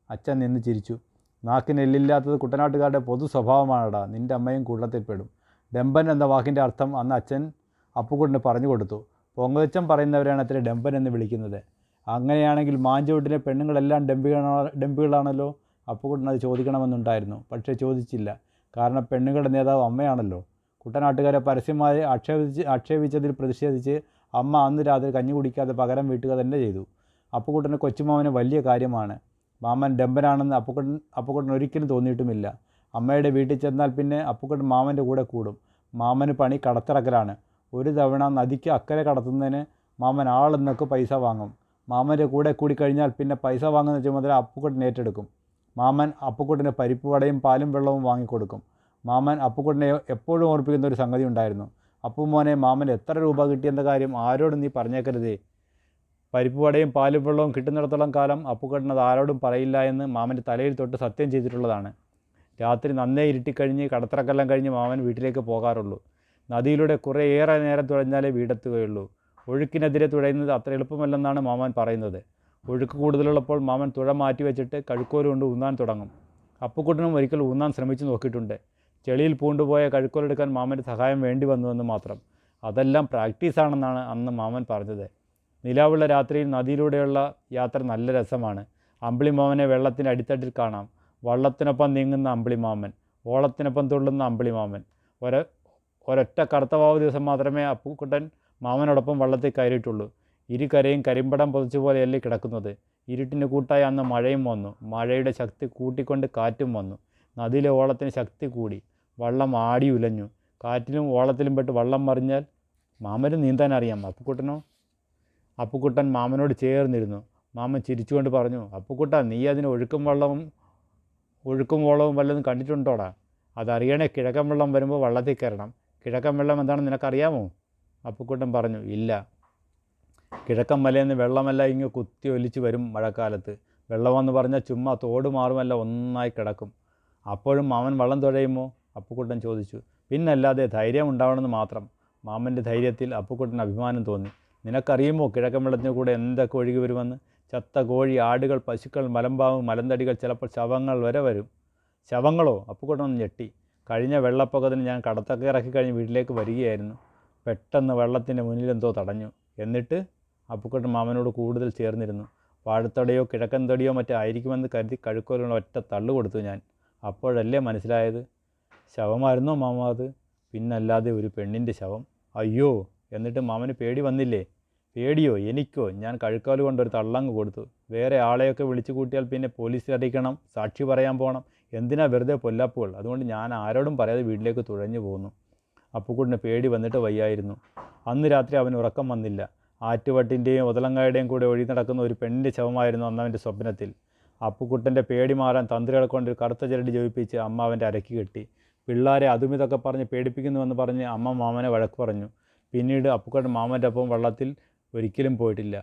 അച്ഛൻ നിന്ന് ചിരിച്ചു. നാക്കിന് എല്ലില്ലാത്തത് കുട്ടനാട്ടുകാരുടെ പൊതു സ്വഭാവമാണടാ. നിൻ്റെ അമ്മയും കൂട്ടത്തിൽപ്പെടും. ഡംഭൻ എന്ന വാക്കിൻ്റെ അർത്ഥം അന്ന് അച്ഛൻ അപ്പുക്കുട്ടന് പറഞ്ഞു കൊടുത്തു. പൊങ്ങച്ചൻ പറയുന്നവരാണ് അത്ര ഡംഭൻ എന്ന് വിളിക്കുന്നത്. അങ്ങനെയാണെങ്കിൽ മാഞ്ചോട്ടിലെ പെണ്ണുങ്ങളെല്ലാം ഡംഭികളാണല്ലോ. അപ്പുക്കുട്ടൻ അത് ചോദിക്കണമെന്നുണ്ടായിരുന്നു, പക്ഷേ ചോദിച്ചില്ല. കാരണം പെണ്ണുങ്ങളുടെ നേതാവ് അമ്മയാണല്ലോ. കുട്ടനാട്ടുകാരെ പരസ്യമായി ആക്ഷേപിച്ചതിൽ പ്രതിഷേധിച്ച് അമ്മ അന്ന് രാത്രി കഞ്ഞി കുടിക്കാതെ പകരം വീട്ടുക തന്നെ ചെയ്തു. അപ്പുക്കുട്ടന് കൊച്ചുമാമന് വലിയ കാര്യമാണ്. മാമൻ ഡംഭനാണെന്ന് അപ്പുക്കുട്ടൻ ഒരിക്കലും തോന്നിയിട്ടുമില്ല. അമ്മയുടെ വീട്ടിൽ ചെന്നാൽ പിന്നെ അപ്പുക്കുട്ടൻ മാമൻ്റെ കൂടെ കൂടും. മാമന് പണി കടത്തിറക്കലാണ്. ഒരു തവണ നദിക്ക് അക്കരെ കടത്തുന്നതിന് മാമൻ ആളെന്നൊക്കെ പൈസ വാങ്ങും. മാമൻ്റെ കൂടെ കൂടിക്കഴിഞ്ഞാൽ പിന്നെ പൈസ വാങ്ങുന്ന ചുമതല അപ്പുക്കുട്ടൻ ഏറ്റെടുക്കും. മാമൻ അപ്പുക്കുട്ടന് പരിപ്പ് വടയും പാലും വെള്ളവും വാങ്ങിക്കൊടുക്കും. മാമൻ അപ്പുക്കുട്ടനെ എപ്പോഴും ഓർപ്പിക്കുന്ന ഒരു സംഗതി ഉണ്ടായിരുന്നു. അപ്പുമോനെ, മാമൻ എത്ര രൂപ കിട്ടിയെന്ന കാര്യം ആരോടും നീ പറഞ്ഞേക്കരുതേ. പരിപ്പ് വടയും പാലും വെള്ളവും കിട്ടുന്നിടത്തോളം കാലം അപ്പുക്കുട്ടൻ അത് ആരോടും പറയില്ല എന്ന് മാമൻ്റെ തലയിൽ തൊട്ട് സത്യം ചെയ്തിട്ടുള്ളതാണ്. രാത്രി നന്നേ ഇരുട്ടിക്കഴിഞ്ഞ് കടത്തിറക്കെല്ലാം കഴിഞ്ഞ് മാമൻ വീട്ടിലേക്ക് പോകാറുള്ളൂ. നദിയിലൂടെ കുറേയേറെ നേരം തുഴഞ്ഞാലേ വീടെത്തുകയുള്ളൂ. ഒഴുക്കിനെതിരെ തുഴയുന്നത് അത്ര എളുപ്പമല്ലെന്നാണ് മാമൻ പറയുന്നത്. ഒഴുക്ക് കൂടുതലുള്ളപ്പോൾ മാമൻ തുഴ മാറ്റി വെച്ചിട്ട് കഴുക്കോല് കൊണ്ട് ഊന്നാൻ തുടങ്ങും. അപ്പുക്കുട്ടനും ഒരിക്കൽ ഊന്നാൻ ശ്രമിച്ചു നോക്കിയിട്ടുണ്ട്. ചെളിയിൽ പൂണ്ടുപോയ കഴുക്കോലെടുക്കാൻ മാമൻ്റെ സഹായം വേണ്ടി വന്നുവെന്ന് മാത്രം. അതെല്ലാം പ്രാക്ടീസാണെന്നാണ് അന്ന് മാമൻ പറഞ്ഞത്. നിലാവുള്ള രാത്രിയിൽ നദിയിലൂടെയുള്ള യാത്ര നല്ല രസമാണ്. അമ്പിളിമാമനെ വെള്ളത്തിൻ്റെ അടിത്തട്ടിൽ കാണാം. വള്ളത്തിനൊപ്പം നീങ്ങുന്ന അമ്പിളിമാമൻ, ഓളത്തിനൊപ്പം തുള്ളുന്ന അമ്പിളിമാമൻ. ഒരൊറ്റ കറുത്തവാവ് ദിവസം മാത്രമേ അപ്പുക്കുട്ടൻ മാമനോടൊപ്പം വള്ളത്തിൽ കയറിയിട്ടുള്ളൂ. ഇരുകരയും കരിമ്പടം പൊതിച്ചുപോലെയല്ലേ കിടക്കുന്നത്. ഇരുട്ടിന് കൂട്ടായി അന്ന് മഴയും വന്നു. മഴയുടെ ശക്തി കൂട്ടിക്കൊണ്ട് കാറ്റും വന്നു. നദിയിലെ ഓളത്തിന് ശക്തി കൂടി. വള്ളം ആടി ഉലഞ്ഞു. കാറ്റിലും ഓളത്തിലും പെട്ട് വള്ളം മറിഞ്ഞാൽ മാമന് നീന്താൻ അറിയാം. അപ്പുക്കുട്ടൻ മാമനോട് ചേർന്നിരുന്നു. മാമൻ ചിരിച്ചുകൊണ്ട് പറഞ്ഞു, അപ്പുക്കുട്ട, നീ അതിന് ഒഴുക്കും ഓളവും വല്ലതും കണ്ടിട്ടുണ്ടോടാ? അതറിയണേ കിഴക്കൻ വെള്ളം വരുമ്പോൾ വള്ളത്തിൽ കയറണം. കിഴക്കൻ വെള്ളം എന്താണെന്ന് നിനക്കറിയാമോ? അപ്പുക്കുട്ടൻ പറഞ്ഞു, ഇല്ല. കിഴക്കൻ മലയെന്ന് വെള്ളമെല്ലാം ഇങ്ങ് കുത്തി ഒലിച്ച് വരും മഴക്കാലത്ത്. വെള്ളമെന്ന് പറഞ്ഞാൽ ചുമ്മാ തോട് മാറുമല്ല ഒന്നായി കിടക്കും. അപ്പോഴും മാമൻ വള്ളം തുഴയുമോ? അപ്പുക്കുട്ടൻ ചോദിച്ചു. പിന്നല്ലാതെ, ധൈര്യം ഉണ്ടാവണമെന്ന് മാത്രം. മാമൻ്റെ ധൈര്യത്തിൽ അപ്പുക്കുട്ടൻ അഭിമാനം തോന്നി. നിനക്കറിയുമോ കിഴക്കൻ വെള്ളത്തിന് കൂടെ എന്തൊക്കെ ഒഴുകി വരുമെന്ന്? ചത്ത കോഴി, ആടുകൾ, പശുക്കൾ, മലമ്പാമ്പ്, മലന്തടികൾ, ചിലപ്പോൾ ശവങ്ങൾ വരെ വരും. ശവങ്ങളോ? അപ്പുക്കുട്ടൻ ഞെട്ടി. കഴിഞ്ഞ വെള്ളപ്പൊക്കത്തിന് ഞാൻ കടത്തൊക്കെ ഇറക്കി കഴിഞ്ഞ് വീട്ടിലേക്ക് വരികയായിരുന്നു. പെട്ടെന്ന് വെള്ളത്തിൻ്റെ മുന്നിലെന്തോ തടഞ്ഞു. എന്നിട്ട് അപ്പുക്കുട്ടൻ മാമനോട് കൂടുതൽ ചേർന്നിരുന്നു. വാഴത്തടിയോ കിഴക്കൻ തടിയോ മറ്റോ ആയിരിക്കുമെന്ന് കരുതി കഴുക്കോലുള്ള ഒറ്റ തള്ളു കൊടുത്തു ഞാൻ. അപ്പോഴല്ലേ മനസ്സിലായത്. ശവമായിരുന്നോ മാമ അത്? പിന്നല്ലാതെ, ഒരു പെണ്ണിൻ്റെ ശവം. അയ്യോ! എന്നിട്ട് മാമന് പേടി വന്നില്ലേ? പേടിയോ? എനിക്കോ? ഞാൻ കഴുക്കാല് കൊണ്ടൊരു തള്ളങ്ങ് കൊടുത്തു. വേറെ ആളെയൊക്കെ വിളിച്ചു കൂട്ടിയാൽ പിന്നെ പോലീസിൽ അറിയിക്കണം, സാക്ഷി പറയാൻ പോകണം. എന്തിനാ വെറുതെ പൊല്ലാപ്പുകൾ? അതുകൊണ്ട് ഞാൻ ആരോടും പറയാതെ വീട്ടിലേക്ക് തുഴഞ്ഞു പോന്നു. അപ്പുക്കുട്ടന് പേടി വന്നിട്ട് വയ്യായിരുന്നു. അന്ന് രാത്രി അവന് ഉറക്കം വന്നില്ല. ആറ്റുവട്ടിൻ്റെയും ഒതലങ്ങായുടെയും കൂടെ ഒഴി നടക്കുന്ന ഒരു പെണ്ണിൻ്റെ ശവമായിരുന്നു അന്ന് അവൻ്റെ സ്വപ്നത്തിൽ. അപ്പുക്കുട്ടൻ്റെ പേടി മാറാൻ തന്ത്രികളെ കൊണ്ട് ഒരു കറുത്ത ചരടി ജോയിപ്പിച്ച് അമ്മ അവൻ്റെ അരക്കി കെട്ടി. പിള്ളേരെ അതും ഇതൊക്കെ പറഞ്ഞ് പേടിപ്പിക്കുന്നുവെന്ന് പറഞ്ഞ് അമ്മ മാമനെ വഴക്ക് പറഞ്ഞു. പിന്നീട് അപ്പുക്കുട്ടൻ മാമൻ്റെ ഒപ്പം വള്ളത്തിൽ ഒരിക്കലും പോയിട്ടില്ല.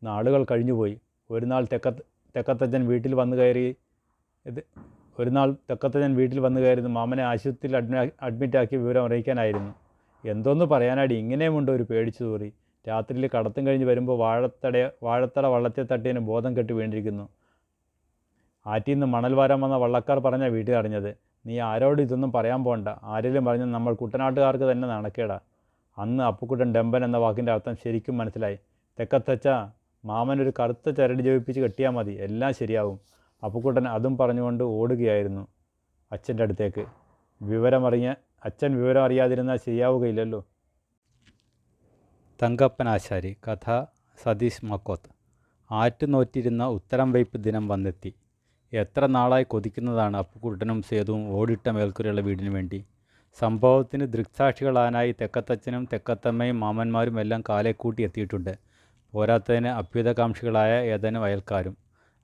നാളുകൾ കഴിഞ്ഞുപോയി. ഒരു നാൾ തെക്കത്തച്ഛൻ വീട്ടിൽ വന്നു കയറിയത് മാമനെ ആശുപത്രിയിൽ അഡ്മിറ്റാക്കിയ വിവരം അറിയിക്കാനായിരുന്നു. എന്തോന്ന് പറയാനാടി, ഇങ്ങനെയുമുണ്ടോ ഒരു പേടിച്ചു തൂറി. രാത്രിയിൽ കടത്തും കഴിഞ്ഞ് വരുമ്പോൾ വാഴത്തട വള്ളത്തെ തട്ടിയതിന് ബോധം കെട്ട് വീണിരിക്കുന്നു. ആറ്റിൽ നിന്ന് മണൽ വാരാൻ വന്ന വള്ളക്കാർ പറഞ്ഞാൽ വീട്ടിൽ അറിഞ്ഞത്. നീ ആരോടും ഇതൊന്നും പറയാൻ പോകണ്ട. ആരെങ്കിലും പറഞ്ഞാൽ നമ്മൾ കുട്ടനാട്ടുകാർക്ക് തന്നെ നാണക്കേടാ. അന്ന് അപ്പുക്കുട്ടൻ ഡെമ്പൻ എന്ന വാക്കിൻ്റെ അർത്ഥം ശരിക്കും മനസ്സിലായി. തെക്കത്തച്ഛ, മാമനൊരു കറുത്ത ചരടി ജോയിപ്പിച്ച് കെട്ടിയാൽ മതി, എല്ലാം ശരിയാവും. അപ്പുക്കുട്ടൻ അതും പറഞ്ഞുകൊണ്ട് ഓടുകയായിരുന്നു അച്ഛൻ്റെ അടുത്തേക്ക്. അച്ഛൻ വിവരം അറിയാതിരുന്നാൽ ശരിയാവുകയില്ലല്ലോ. തങ്കപ്പൻ ആശാരി. കഥ സതീഷ് മക്കോത്ത്. ആറ്റുനോറ്റിരുന്ന ഉത്തരം വയ്പ് ദിനം വന്നെത്തി. എത്ര നാളായി കൊതിക്കുന്നതാണ് അപ്പുക്കുട്ടനും സേതുവും ഓടിട്ട മേൽക്കൂരയുള്ള വീടിനു വേണ്ടി. സംഭവത്തിന് ദൃക്സാക്ഷികളാനായി തെക്കത്തച്ഛനും തെക്കത്തമ്മയും മാമന്മാരും എല്ലാം കാലെ കൂട്ടി എത്തിയിട്ടുണ്ട്. പോരാത്തതിന് അഭ്യുതകാംക്ഷികളായ ഏതാനും അയൽക്കാരും.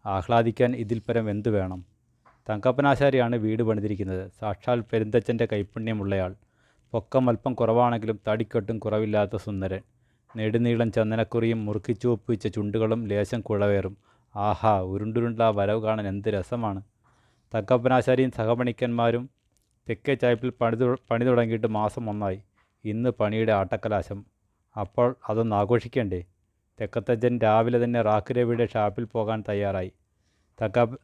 ആഹ്ലാദിക്കാൻ ഇതിൽ പരം എന്തു വേണം? തങ്കപ്പനാശാരിയാണ് വീട് പണിതിരിക്കുന്നത്. സാക്ഷാൽ പെരുന്തച്ഛൻ്റെ കൈപ്പുണ്യമുള്ളയാൾ. പൊക്കം അല്പം കുറവാണെങ്കിലും തടിക്കൊട്ടും കുറവില്ലാത്ത സുന്ദരൻ. നെടുനീളം ചന്ദനക്കുറിയും മുറുക്കിച്ചുവപ്പ് വെച്ച ചുണ്ടുകളും ലേശം കുഴവേറും. ആഹാ, ഉരുണ്ടുരുണ്ട ആ വരവ് കാണാൻ എന്ത് രസമാണ്. തങ്കപ്പനാശാരിയും സഹപണിക്കന്മാരും തെക്കേ ചായ്പിൽ പണി തുടങ്ങിയിട്ട് മാസം 1 ഇന്ന് പണിയുടെ ആട്ടക്കലാശം. അപ്പോൾ അതൊന്ന് ആഘോഷിക്കണ്ടേ? തെക്കത്തച്ഛൻ രാവിലെ തന്നെ റാക്കുരവിയുടെ ഷാപ്പിൽ പോകാൻ തയ്യാറായി.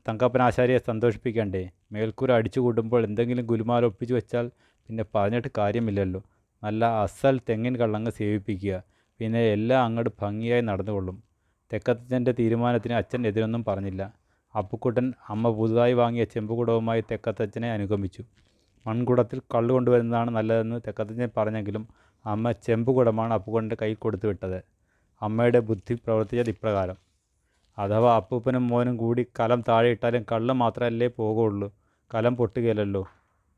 തങ്കപ്പനാശാരിയെ സന്തോഷിപ്പിക്കണ്ടേ? മേൽക്കൂര അടിച്ചു കൂട്ടുമ്പോൾ എന്തെങ്കിലും ഗുലുമാൽ ഒപ്പിച്ചു വെച്ചാൽ പിന്നെ പറഞ്ഞിട്ട് കാര്യമില്ലല്ലോ. നല്ല അസൽ തെങ്ങിൻ കള്ളങ്ങ് സേവിപ്പിക്കുക, പിന്നെ എല്ലാം അങ്ങോട്ട് ഭംഗിയായി നടന്നുകൊള്ളും. തെക്കത്തച്ഛൻ്റെ തീരുമാനത്തിന് അച്ഛൻ എതിരൊന്നും പറഞ്ഞില്ല. അപ്പുക്കുട്ടൻ അമ്മ പുതുതായി വാങ്ങിയ ചെമ്പുകുടവുമായി തെക്കത്തച്ഛനെ അനുഗമിച്ചു. മൺകുടത്തിൽ കള്ളു കൊണ്ടുവരുന്നതാണ് നല്ലതെന്ന് തെക്കത്തച്ഛൻ പറഞ്ഞെങ്കിലും അമ്മ ചെമ്പുകുടമാണ് അപ്പുക്കുട്ടൻ്റെ കൈ കൊടുത്തു വിട്ടത്. അമ്മയുടെ ബുദ്ധി പ്രവർത്തിച്ചത് ഇപ്രകാരം. അഥവാ അപ്പൂപ്പനും മോനും കൂടി കലം താഴെ ഇട്ടാലും കള്ള് മാത്രമല്ലേ പോകുള്ളൂ, കലം പൊട്ടുകയില്ലല്ലോ.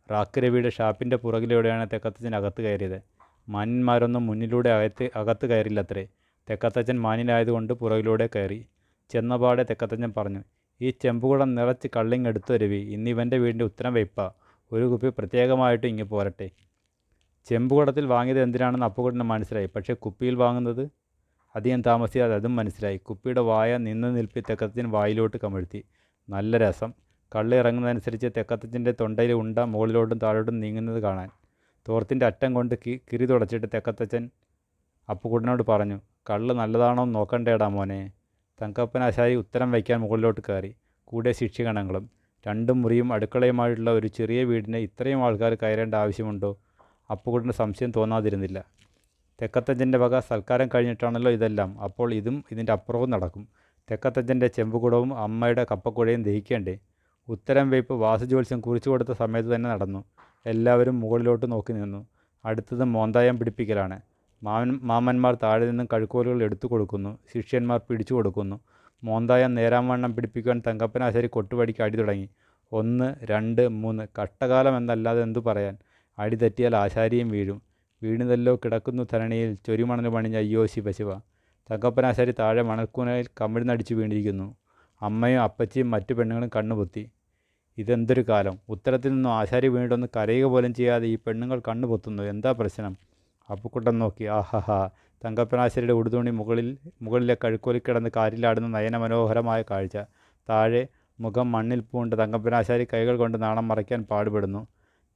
റാക്കുരവിയുടെ ഷാപ്പിൻ്റെ പുറകിലൂടെയാണ് തെക്കത്തച്ഛൻ അകത്ത് കയറിയത്. മാന്യന്മാരൊന്നും മുന്നിലൂടെ അകത്ത് കയറില്ലത്രേ. തെക്കത്തച്ഛൻ മാന്യനായതുകൊണ്ട് പുറകിലൂടെ കയറി. ചെന്നപാടെ തെക്കത്തച്ഛൻ പറഞ്ഞു, ഈ ചെമ്പുകുടം നിറച്ച് കള്ളിങ് എടുത്തു രവി, ഇന്നിവൻ്റെ വീടിൻ്റെ ഉത്തരം വയ്പ്പാ. ഒരു കുപ്പി പ്രത്യേകമായിട്ട് ഇങ്ങ് പോരട്ടെ. ചെമ്പുകുടത്തിൽ വാങ്ങിയത് എന്തിനാണെന്ന് അപ്പുക്കുട്ടന് മനസ്സിലായി. പക്ഷേ കുപ്പിയിൽ വാങ്ങുന്നത്? അധികം താമസിയാതെ അതും മനസ്സിലായി. കുപ്പിയുടെ വായ നിന്ന് നിൽപ്പി തെക്കത്തച്ഛൻ വായിലോട്ട് കമഴ്ത്തി. നല്ല രസം. കള്ള് ഇറങ്ങുന്നതനുസരിച്ച് തെക്കത്തച്ഛൻ്റെ തൊണ്ടയിൽ ഉണ്ട മുകളിലോട്ടും താഴോട്ടും നീങ്ങുന്നത് കാണാൻ. തോർത്തിൻ്റെ അറ്റം കൊണ്ട് കിരി തുടച്ചിട്ട് തെക്കത്തച്ഛൻ അപ്പുക്കുട്ടനോട് പറഞ്ഞു, കള്ള് നല്ലതാണോ എന്ന് നോക്കണ്ടേടാ മോനെ. തങ്കപ്പനാശാരി ഉത്തരം വയ്ക്കാൻ മുകളിലോട്ട് കയറി. കൂടെ ശിക്ഷികണങ്ങളും. 2 മുറിയും അടുക്കളയുമായിട്ടുള്ള ഒരു ചെറിയ വീടിന് ഇത്രയും ആൾക്കാർ കയറേണ്ട ആവശ്യമുണ്ടോ? അപ്പുക്കുട്ടന് സംശയം തോന്നാതിരുന്നില്ല. തെക്കത്തച്ഛൻ്റെ വക സൽക്കാരം കഴിഞ്ഞിട്ടാണല്ലോ ഇതെല്ലാം. അപ്പോൾ ഇതും ഇതിൻ്റെ അപ്പുറവും നടക്കും. തെക്കത്തച്ഛൻ്റെ ചെമ്പുകുടവും അമ്മയുടെ കപ്പക്കുഴയും ദഹിക്കേണ്ടേ? ഉത്തരം വയ്പ് വാസുജ്യോത്സ്യം കുറിച്ചു കൊടുത്ത സമയത്ത് തന്നെ നടന്നു. എല്ലാവരും മുകളിലോട്ട് നോക്കി നിന്നു. അടുത്തത് മോന്തായം പിടിപ്പിക്കലാണ്. മാമന്മാർ താഴെ നിന്നും കഴുക്കോലുകൾ എടുത്തു കൊടുക്കുന്നു. ശിഷ്യന്മാർ പിടിച്ചു കൊടുക്കുന്നു. മോന്തായം നേരാംവണ്ണം പിടിപ്പിക്കുവാൻ തങ്കപ്പനാശാരി കൊട്ടുപടിക്ക് അടി തുടങ്ങി. 1, 2, 3 കഷ്ടകാലം എന്നല്ലാതെ എന്തു പറയാൻ. അടി തെറ്റിയാൽ ആശാരിയും വീഴും. വീണുതല്ലോ കിടക്കുന്നു ധരണിയിൽ ചൊരിമണൽ പണിഞ്ഞ അയ്യോ ശിവശിവ. തങ്കപ്പനാശാരി താഴെ മണൽക്കൂനയിൽ കമിഴ്ന്നടിച്ചു വീണിരിക്കുന്നു. അമ്മയും അപ്പച്ചിയും മറ്റു പെണ്ണുങ്ങളും കണ്ണുപൊത്തി. ഇതെന്തൊരു കാലം. ഉത്തരത്തിൽ നിന്നും ആശാരി വീണിട്ടൊന്ന് കരയുക പോലും ചെയ്യാതെ ഈ പെണ്ണുങ്ങൾ കണ്ണുപൊത്തുന്നു. എന്താ പ്രശ്നം? അപ്പുക്കുട്ടൻ നോക്കി. ആഹാഹാ. തങ്കപ്പനാശാരിയുടെ ഉടുതുണി മുകളിലെ കഴുക്കോലിൽ കിടന്ന് കാറ്റിലാടുന്ന നയനമനോഹരമായ കാഴ്ച. താഴെ മുഖം മണ്ണിൽ പൂണ്ട തങ്കപ്പനാശാരി കൈകൾ കൊണ്ട് നാണം മറയ്ക്കാൻ പാടുപെടുന്നു.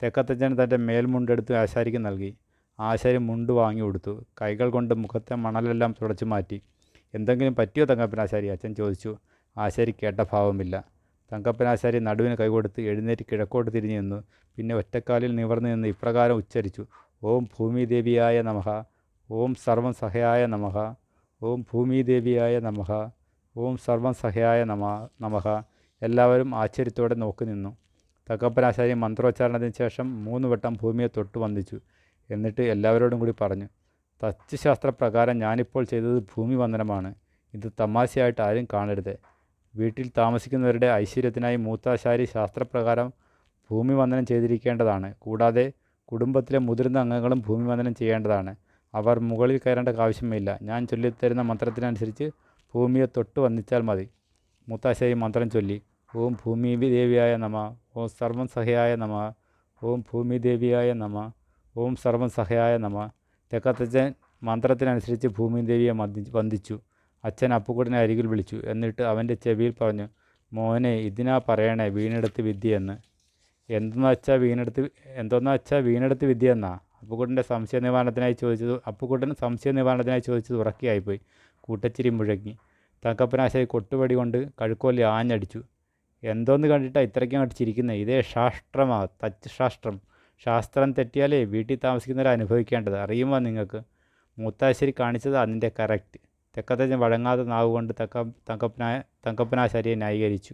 തെക്കത്തച്ഛൻ തൻ്റെ മേൽമുണ്ടെടുത്ത് ആശാരിക്ക് നൽകി. ആശാരി മുണ്ട് വാങ്ങി കൊടുത്തു. കൈകൾ കൊണ്ട് മുഖത്തെ മണലെല്ലാം തുടച്ചു മാറ്റി. എന്തെങ്കിലും പറ്റിയോ തങ്കപ്പനാശാരി? അച്ഛൻ ചോദിച്ചു. ആശാരി കേട്ട ഭാവമില്ല. തങ്കപ്പനാശാരി നടുവിന് കൈകൊടുത്ത് എഴുന്നേറ്റ് കിഴക്കോട്ട് തിരിഞ്ഞു നിന്നു. പിന്നെ ഒറ്റക്കാലിൽ നിവർന്നു നിന്ന് ഇപ്രകാരം ഉച്ചരിച്ചു: ഓം ഭൂമിദേവിയായ നമഃ, ഓം സർവം സഹയായ നമഃ, ഓം ഭൂമിദേവിയായ നമഃ, ഓം സർവം സഹയായ നമഃ. എല്ലാവരും ആശ്ചര്യത്തോടെ നോക്കി നിന്നു. തങ്കപ്പനാശാരി മന്ത്രോച്ചാരണത്തിന് ശേഷം 3 വട്ടം ഭൂമിയെ തൊട്ട് വന്ദിച്ചു. എന്നിട്ട് എല്ലാവരോടും കൂടി പറഞ്ഞു: തച്ചുശാസ്ത്രപ്രകാരം ഞാനിപ്പോൾ ചെയ്തത് ഭൂമി വന്ദനമാണ്. ഇത് തമാശയായിട്ട് ആരും കാണരുത്. വീട്ടിൽ താമസിക്കുന്നവരുടെ ഐശ്വര്യത്തിനായി മൂത്താശാരി ശാസ്ത്രപ്രകാരം ഭൂമി വന്ദനം ചെയ്തിരിക്കേണ്ടതാണ്. കൂടാതെ കുടുംബത്തിലെ മുതിർന്ന അംഗങ്ങളും ഭൂമി വന്ദനം ചെയ്യേണ്ടതാണ്. അവർ മുകളിൽ കയറേണ്ട ആവശ്യമില്ല. ഞാൻ ചൊല്ലിത്തരുന്ന മന്ത്രത്തിനനുസരിച്ച് ഭൂമിയെ തൊട്ട് വന്ദിച്ചാൽ മതി. മൂത്താശാരി മന്ത്രം ചൊല്ലി: ഓം ഭൂമിദേവിയായ നമ, ഓം സർവം സഹയായ നമ, ഓം ഭൂമിദേവിയായ നമ, ഓം സർവം സഹയായ നമ. തെക്കത്തച്ഛൻ മന്ത്രത്തിനനുസരിച്ച് ഭൂമിദേവിയെ വന്ദിച്ചു. അച്ഛൻ അപ്പുക്കുട്ടനെ അരികിൽ വിളിച്ചു. എന്നിട്ട് അവൻ്റെ ചെവിയിൽ പറഞ്ഞു: മോനെ, ഇതിനാ പറയണേ വീണെടുത്ത് വിദ്യയെന്ന്. എന്തോന്നാ വെച്ചാൽ വീണെടുത്ത് വിദ്യയെന്നാ? അപ്പുക്കുട്ടൻ സംശയ നിവാരണത്തിനായി ചോദിച്ചത് ഉറക്കിയായിപ്പോയി. കൂട്ടച്ചിരി മുഴങ്ങി. തങ്കപ്പനാശാരി കൊട്ടുപടി കൊണ്ട് കഴുക്കോലി ആഞ്ഞടിച്ചു. എന്തോന്ന് കണ്ടിട്ടാണ് ഇത്രയ്ക്കും അങ്ങോട്ട് ചിരിക്കുന്നത്? ഇതേ ശാസ്ത്രമാ, തച്ചുശാസ്ത്രം. ശാസ്ത്രം തെറ്റിയാലേ വീട്ടിൽ താമസിക്കുന്നവരെ അനുഭവിക്കേണ്ടത്. അറിയുമോ നിങ്ങൾക്ക്? മൂത്താശ്ശേരി കാണിച്ചത് അതിൻ്റെ കറക്റ്റ്. തെക്കത്തച്ഛൻ വഴങ്ങാതെ നാവുകൊണ്ട് തങ്കപ്പനാശാരിയെ ന്യായീകരിച്ചു.